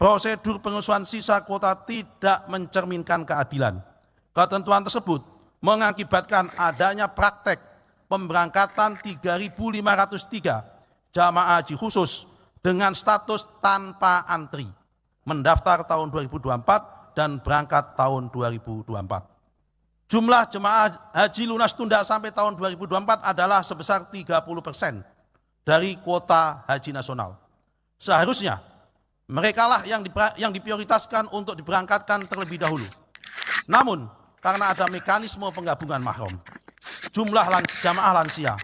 prosedur pengusuhan sisa kuota tidak mencerminkan keadilan. Ketentuan tersebut mengakibatkan adanya praktek pemberangkatan 3.503 jamaah haji khusus dengan status tanpa antri, mendaftar tahun 2024 dan berangkat tahun 2024. Jumlah jemaah haji lunas tunda sampai tahun 2024 adalah sebesar 30% dari kuota haji nasional. Seharusnya merekalah yang diprioritaskan untuk diberangkatkan terlebih dahulu. Namun, karena ada mekanisme penggabungan mahram, jumlah jamaah lansia,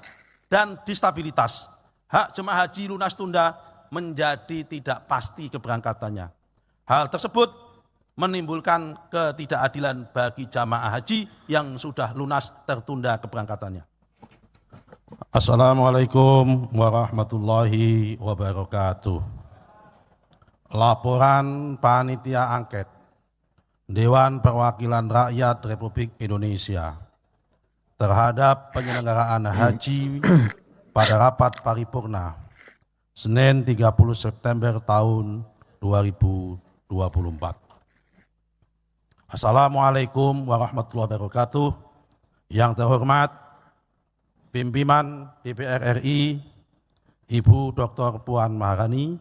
dan distabilitas, hak jemaah haji lunas tunda menjadi tidak pasti keberangkatannya. Hal tersebut menimbulkan ketidakadilan bagi jamaah haji yang sudah lunas tertunda keberangkatannya. Assalamualaikum warahmatullahi wabarakatuh. Laporan Panitia Angket Dewan Perwakilan Rakyat Republik Indonesia terhadap penyelenggaraan haji pada rapat paripurna Senin 30 September tahun 2024. Assalamualaikum warahmatullahi wabarakatuh. Yang terhormat pimpinan DPR RI, Ibu Dr. Puan Maharani,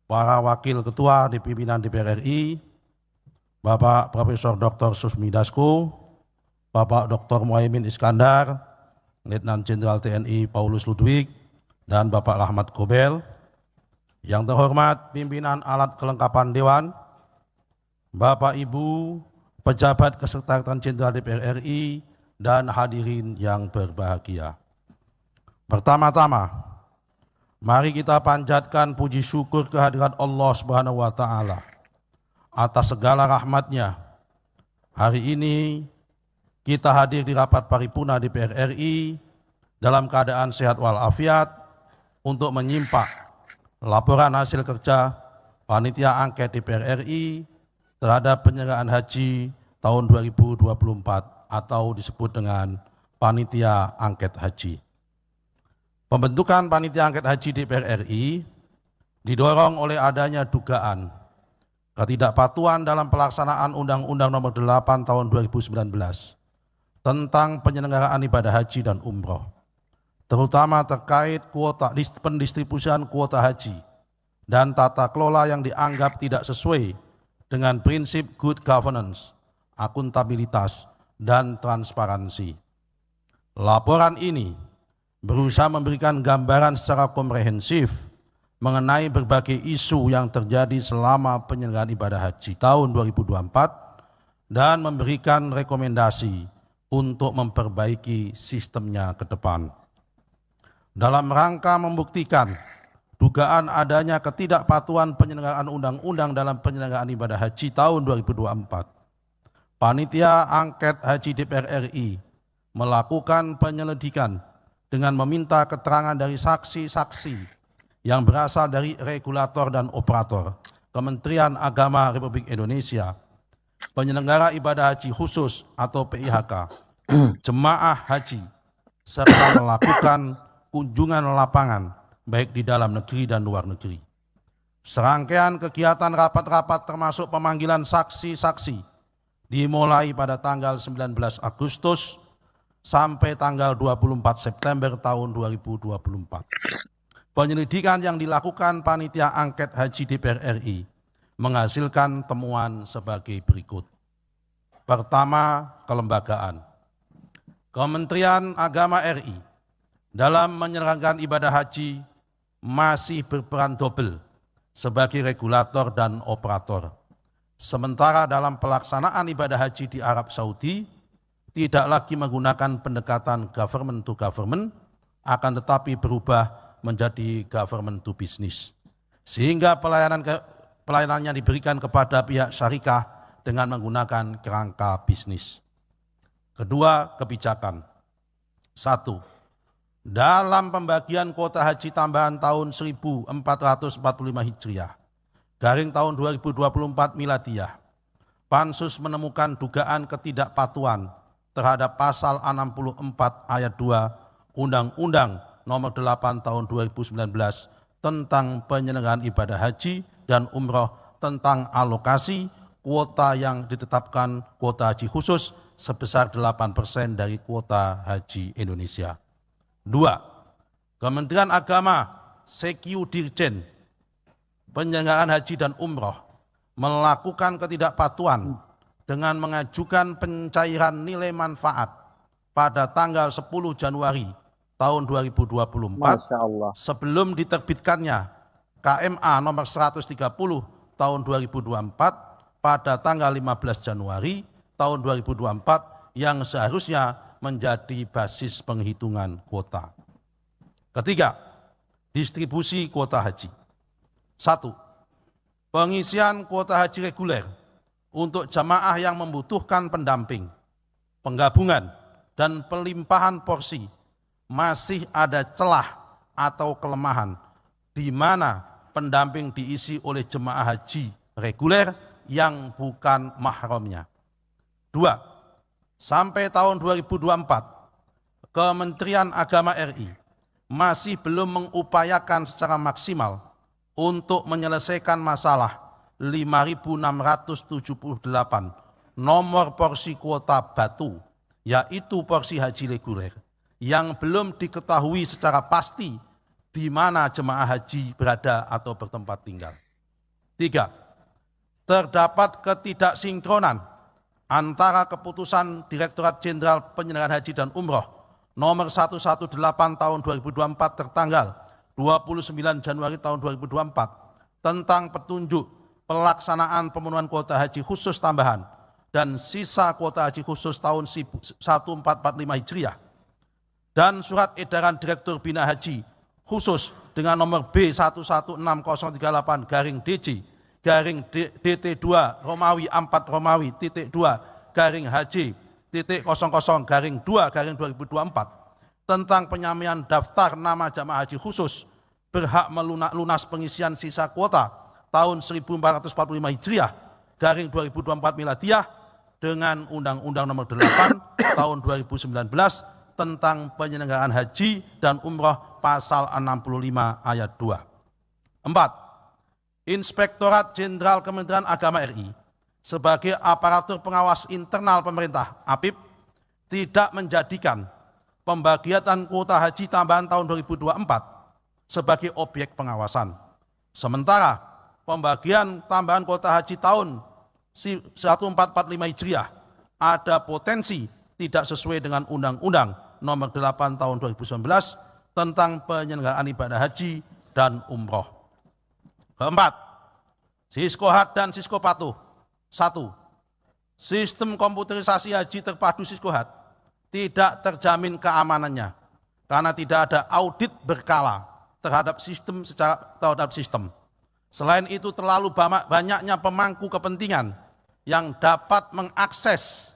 para wakil ketua di pimpinan DPR RI, Bapak Profesor Dr. Susmi Dasko, Bapak Dr. Muhaimin Iskandar, Letnan Jenderal TNI Paulus Ludwig, dan Bapak Rahmat Gobel. Yang terhormat pimpinan alat kelengkapan Dewan, Bapak Ibu pejabat kesekretariatan Jenderal DPR RI, dan hadirin yang berbahagia. Pertama-tama, mari kita panjatkan puji syukur kehadirat Allah Subhanahu wa Ta'ala atas segala rahmat-Nya. Hari ini kita hadir di rapat paripurna DPR RI dalam keadaan sehat walafiat untuk menyimak laporan hasil kerja Panitia Angket DPR RI terhadap penyelenggaraan haji tahun 2024 atau disebut dengan Panitia Angket Haji. Pembentukan Panitia Angket Haji DPR RI didorong oleh adanya dugaan ketidakpatuhan dalam pelaksanaan Undang-Undang Nomor 8 Tahun 2019 tentang penyelenggaraan ibadah haji dan umroh, terutama terkait kuota pendistribusian kuota haji dan tata kelola yang dianggap tidak sesuai dengan prinsip good governance, akuntabilitas, dan transparansi. Laporan ini berusaha memberikan gambaran secara komprehensif mengenai berbagai isu yang terjadi selama penyelenggaraan ibadah haji tahun 2024 dan memberikan rekomendasi untuk memperbaiki sistemnya ke depan. Dalam rangka membuktikan dugaan adanya ketidakpatuhan penyelenggaraan undang-undang dalam penyelenggaraan ibadah haji tahun 2024, Panitia Angket Haji DPR RI melakukan penyelidikan dengan meminta keterangan dari saksi-saksi yang berasal dari regulator dan operator, Kementerian Agama Republik Indonesia, penyelenggara ibadah haji khusus atau PIHK, jemaah haji, serta melakukan kunjungan lapangan baik di dalam negeri dan luar negeri. Serangkaian kegiatan rapat-rapat termasuk pemanggilan saksi-saksi dimulai pada tanggal 19 Agustus sampai tanggal 24 September tahun 2024. Penyelidikan yang dilakukan Panitia Angket Haji DPR RI menghasilkan temuan sebagai berikut. Pertama, kelembagaan. Kementerian Agama RI dalam menyelenggarakan ibadah haji masih berperan double sebagai regulator dan operator. Sementara dalam pelaksanaan ibadah haji di Arab Saudi tidak lagi menggunakan pendekatan government to government, akan tetapi berubah menjadi government to business. Sehingga pelayanannya diberikan kepada pihak syarikah dengan menggunakan kerangka bisnis. Kedua, kebijakan. 1. Dalam pembagian kuota haji tambahan tahun 1445 Hijriah, garing tahun 2024 Miladiyah, Pansus menemukan dugaan ketidakpatuhan terhadap pasal 64 ayat 2 Undang-Undang Nomor 8 Tahun 2019 tentang penyelenggaraan ibadah haji dan umroh tentang alokasi kuota yang ditetapkan kuota haji khusus sebesar 8% dari kuota haji Indonesia. 2. Kementerian Agama Sekyu Dirjen Penyelenggaraan Haji dan Umroh melakukan ketidakpatuhan dengan mengajukan pencairan nilai manfaat pada tanggal 10 Januari tahun 2024 sebelum diterbitkannya KMA nomor 130 tahun 2024 pada tanggal 15 Januari tahun 2024 yang seharusnya menjadi basis penghitungan kuota. Ketiga, distribusi kuota haji. 1. Pengisian kuota haji reguler untuk jamaah yang membutuhkan pendamping, penggabungan, dan pelimpahan porsi masih ada celah atau kelemahan di mana pendamping diisi oleh jemaah haji reguler yang bukan mahramnya. 2. Sampai tahun 2024, Kementerian Agama RI masih belum mengupayakan secara maksimal untuk menyelesaikan masalah 5.678 nomor porsi kuota batu, yaitu porsi haji reguler, yang belum diketahui secara pasti di mana jemaah haji berada atau bertempat tinggal. 3. Terdapat ketidaksinkronan antara keputusan Direktorat Jenderal Penyelenggaraan Haji dan Umroh nomor 118 tahun 2024 tertanggal 29 Januari tahun 2024 tentang petunjuk pelaksanaan pemenuhan kuota haji khusus tambahan dan sisa kuota haji khusus tahun 1445 Hijriah dan surat edaran Direktur Bina Haji khusus dengan nomor B116038-DC DT2 Romawi 4 Romawi .2 HJ.00-2/2024 tentang penyamian daftar nama jamaah haji khusus berhak lunas pengisian sisa kuota tahun 1445 Hijriah /2024 Miladiah dengan Undang-Undang Nomor 8 tahun 2019 tentang penyelenggaraan haji dan umroh pasal 65 ayat 2. 4. Inspektorat Jenderal Kementerian Agama RI sebagai aparatur pengawas internal pemerintah APIP tidak menjadikan pembagian kuota haji tambahan tahun 2024 sebagai objek pengawasan. Sementara pembagian tambahan kuota haji tahun 1445 Hijriah ada potensi tidak sesuai dengan Undang-Undang Nomor 8 tahun 2019 tentang penyelenggaraan ibadah haji dan umroh. Keempat, Siskohat dan Siskopatuh. 1. Sistem komputerisasi haji terpadu Siskohat tidak terjamin keamanannya karena tidak ada audit berkala terhadap sistem. Selain itu terlalu banyaknya pemangku kepentingan yang dapat mengakses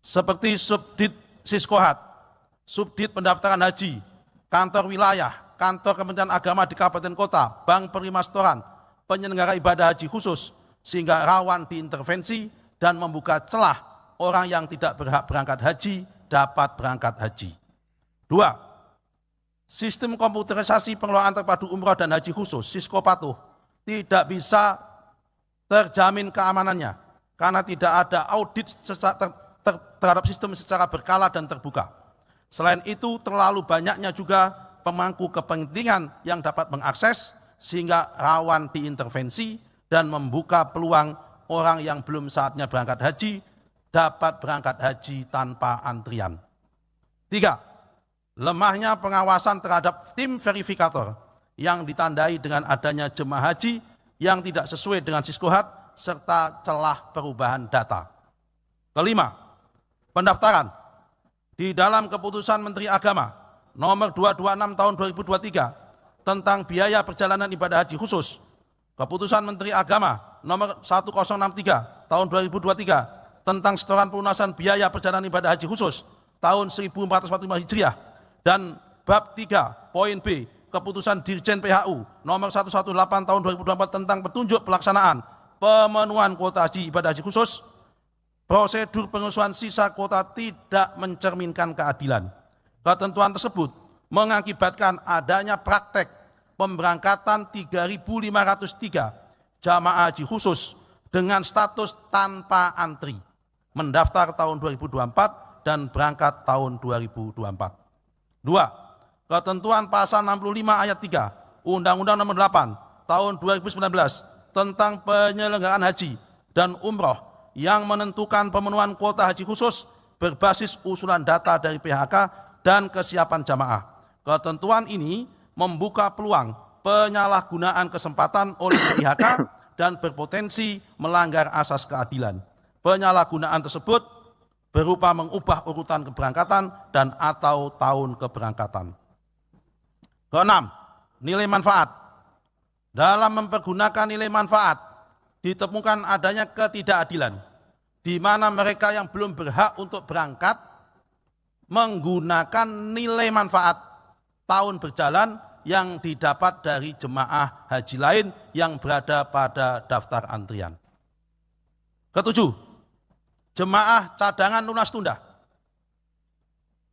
seperti Subdit Siskohat, Subdit Pendaftaran Haji, kantor wilayah, kantor Kementerian Agama di kabupaten kota, bank perimastoran, penyelenggara ibadah haji khusus sehingga rawan diintervensi dan membuka celah orang yang tidak berhak berangkat haji dapat berangkat haji. 2. Sistem komputerisasi pengelolaan terpadu umroh dan haji khusus Siskopatuh tidak bisa terjamin keamanannya karena tidak ada audit terhadap sistem secara berkala dan terbuka. Selain itu terlalu banyaknya juga pemangku kepentingan yang dapat mengakses sehingga rawan diintervensi dan membuka peluang orang yang belum saatnya berangkat haji dapat berangkat haji tanpa antrian. 3. Lemahnya pengawasan terhadap tim verifikator yang ditandai dengan adanya jemaah haji yang tidak sesuai dengan Siskohat serta celah perubahan data. 5. Pendaftaran. Di dalam keputusan Menteri Agama nomor 226 tahun 2023 tentang biaya perjalanan ibadah haji khusus, keputusan Menteri Agama nomor 1063 tahun 2023 tentang setoran pelunasan biaya perjalanan ibadah haji khusus tahun 1445 Hijriah, dan bab 3 poin B keputusan Dirjen PHU nomor 118 tahun 2024 tentang petunjuk pelaksanaan pemenuhan kuota haji ibadah haji khusus, prosedur pengusuhan sisa kuota tidak mencerminkan keadilan. Ketentuan tersebut mengakibatkan adanya praktek pemberangkatan 3.503 jamaah haji khusus dengan status tanpa antri, mendaftar tahun 2024 dan berangkat tahun 2024. 2. Ketentuan pasal 65 ayat 3 Undang-Undang Nomor 8 Tahun 2019 tentang penyelenggaraan haji dan umroh yang menentukan pemenuhan kuota haji khusus berbasis usulan data dari PHK dan kesiapan jamaah. Ketentuan ini membuka peluang penyalahgunaan kesempatan oleh PHK dan berpotensi melanggar asas keadilan. Penyalahgunaan tersebut berupa mengubah urutan keberangkatan dan atau tahun keberangkatan. Keenam, nilai manfaat. Dalam mempergunakan nilai manfaat, ditemukan adanya ketidakadilan, di mana mereka yang belum berhak untuk berangkat menggunakan nilai manfaat tahun berjalan yang didapat dari jemaah haji lain yang berada pada daftar antrian. Ketujuh, jemaah cadangan lunas tunda.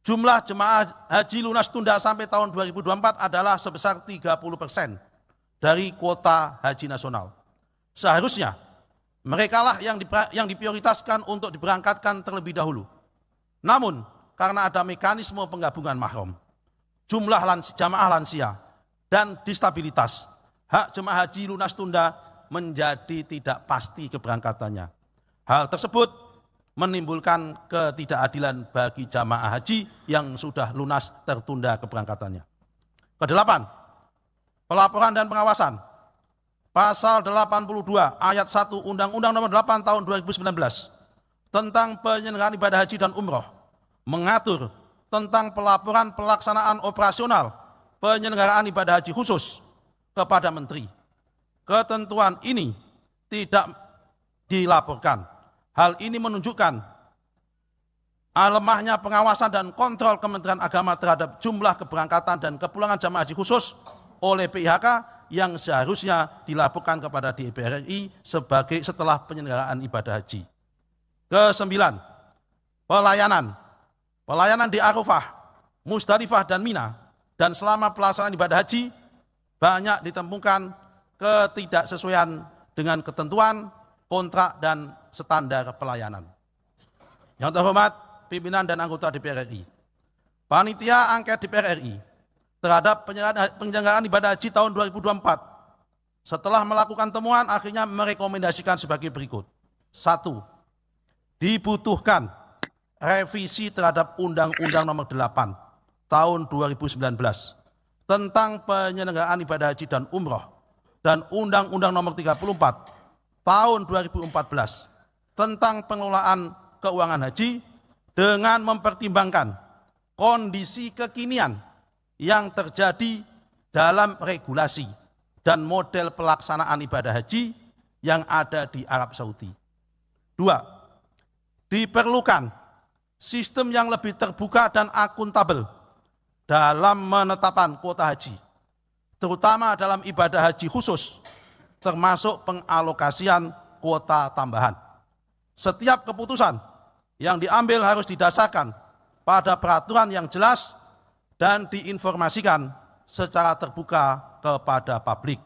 Jumlah jemaah haji lunas tunda sampai tahun 2024 adalah sebesar 30% dari kuota haji nasional. Seharusnya merekalah yang diprioritaskan untuk diberangkatkan terlebih dahulu. Namun karena ada mekanisme penggabungan mahram, jumlah jamaah lansia, dan distabilitas, hak jemaah haji lunas tunda menjadi tidak pasti keberangkatannya. Hal tersebut menimbulkan ketidakadilan bagi jamaah haji yang sudah lunas tertunda keberangkatannya. Kedelapan, pelaporan dan pengawasan. Pasal 82 ayat 1 Undang-Undang Nomor 8 Tahun 2019 tentang penyelenggaraan ibadah haji dan umroh mengatur tentang pelaporan pelaksanaan operasional penyelenggaraan ibadah haji khusus kepada Menteri. Ketentuan ini tidak dilaporkan. Hal ini menunjukkan lemahnya pengawasan dan kontrol Kementerian Agama terhadap jumlah keberangkatan dan kepulangan jamaah haji khusus oleh PIHK yang seharusnya dilaporkan kepada DPR RI setelah penyelenggaraan ibadah haji. Kesembilan, pelayanan. Pelayanan di Arafah, Musdalifah, dan Mina, dan selama pelaksanaan ibadah haji banyak ditemukan ketidaksesuaian dengan ketentuan, kontrak, dan standar pelayanan. Yang terhormat pimpinan dan anggota DPR RI, Panitia Angket DPR RI terhadap penyelenggaraan ibadah haji tahun 2024 setelah melakukan temuan akhirnya merekomendasikan sebagai berikut. 1. Dibutuhkan revisi terhadap Undang-Undang Nomor 8 Tahun 2019 tentang penyelenggaraan ibadah haji dan umroh dan Undang-Undang Nomor 34 Tahun 2014 tentang pengelolaan keuangan haji dengan mempertimbangkan kondisi kekinian yang terjadi dalam regulasi dan model pelaksanaan ibadah haji yang ada di Arab Saudi. 2. Diperlukan sistem yang lebih terbuka dan akuntabel dalam menetapkan kuota haji, terutama dalam ibadah haji khusus, termasuk pengalokasian kuota tambahan. Setiap keputusan yang diambil harus didasarkan pada peraturan yang jelas dan diinformasikan secara terbuka kepada publik.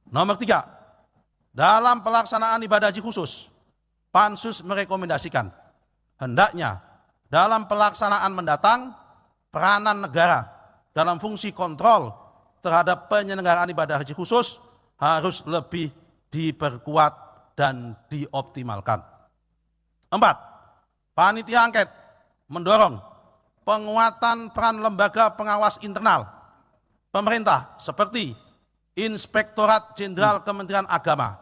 Nomor 3, dalam pelaksanaan ibadah haji khusus, Pansus merekomendasikan hendaknya dalam pelaksanaan mendatang peranan negara dalam fungsi kontrol terhadap penyelenggaraan ibadah haji khusus harus lebih diperkuat dan dioptimalkan. 4. Panitia angket mendorong penguatan peran lembaga pengawas internal pemerintah seperti Inspektorat Jenderal Kementerian Agama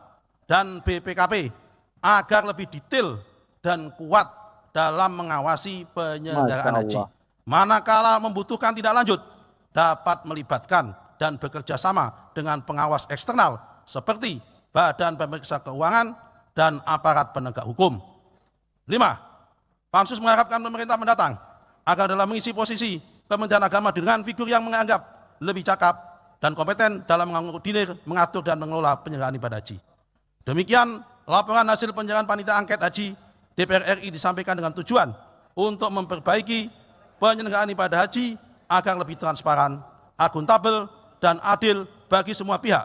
dan BPKP agar lebih detail dan kuat dalam mengawasi penyelenggaraan haji. Manakala membutuhkan tindak lanjut, dapat melibatkan dan bekerja sama dengan pengawas eksternal seperti Badan Pemeriksa Keuangan dan aparat penegak hukum. 5. Pansus mengharapkan pemerintah mendatang agar dalam mengisi posisi Kementerian Agama dengan figur yang menganggap lebih cakap dan kompeten dalam mengatur dan mengelola penyelenggaraan ibadah haji. Demikian laporan hasil penyelenggaraan panitia angket haji DPR RI disampaikan dengan tujuan untuk memperbaiki penyelenggaraan ibadah haji agar lebih transparan, akuntabel, dan adil bagi semua pihak.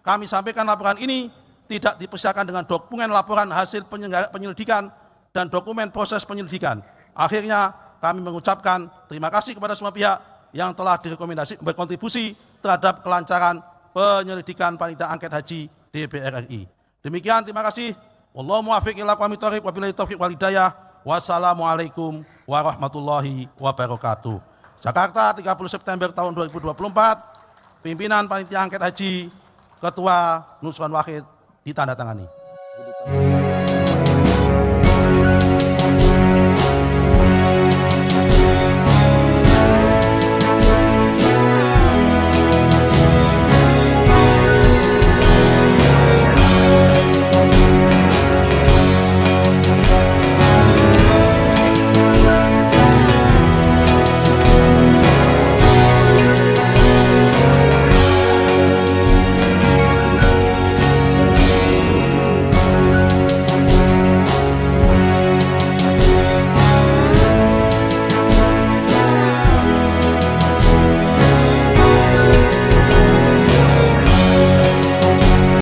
Kami sampaikan laporan ini tidak dipersiapkan dengan dokumen laporan hasil penyelidikan dan dokumen proses penyelidikan. Akhirnya kami mengucapkan terima kasih kepada semua pihak yang telah berkontribusi terhadap kelancaran penyelidikan panitia angket haji DPR RI. Demikian, terima kasih. Wallahu muwaffiq ila aqwamit thoriq, wabillahi taufiq wal hidayah. Wassalamualaikum warahmatullahi wabarakatuh. Jakarta, 30 September tahun 2024, pimpinan panitia angket haji, Ketua Nusron Wahid ditandatangani.